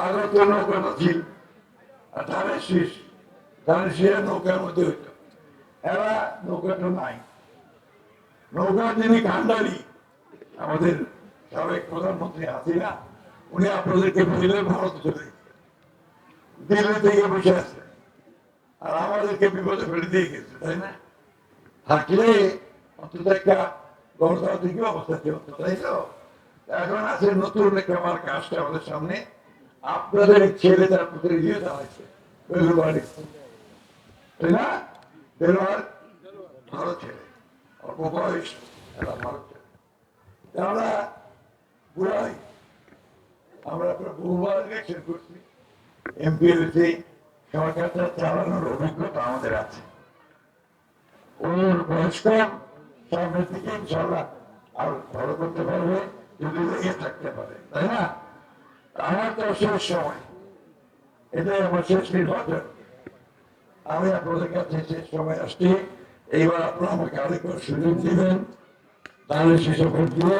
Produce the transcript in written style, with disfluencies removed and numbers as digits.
আগত নৌকাটা ছিল আর ধানের শীষ নৌকার মধ্যে হইত। এরা নৌকাটা নাই। নৌকা যিনি কান্ডারি আমাদের সাবেক প্রধানমন্ত্রী হাসিনা, উনি আপনাদেরকে ফেলে ভারত চলে দিল্লি থেকে বসে আছে আর আমাদেরকে বিপদে ফেলে দিয়ে গেছে, তাই না? থাকলে অন্তত একটা গণতান্ত্রিক অবস্থা চলতো, তাই তো? এখন আছে নতুন একটা আমার কাজটা আমাদের সামনে। আপনাদের ছেলে তার পুত্র দিয়ে চালাইছে তাই না? দেলোয়ার ভালো ছেলে, অল্প বয়স, এরা ভালো ছেলে। আমরা বুড়াই, আমরা বহুবার ইলেকশন করছি, এমপি হয়েছে, সরকারটা চালানোর অভিজ্ঞতা আমাদের আছে। ওর বয়স কম, সামনের দিকে ইনশাল্লাহ আর ভালো করতে পারবে যদি লেগে থাকতে পারে, তাই না? আমার তো শেষ সময়, এটাই আমার শেষ নির্বাচন। আমি আপনাদের কাছে শেষ সময় আসছি। এইবার আপনারা আমাকে আরেকবার সুযোগ দিবেন, তাহলে সেসব দিয়ে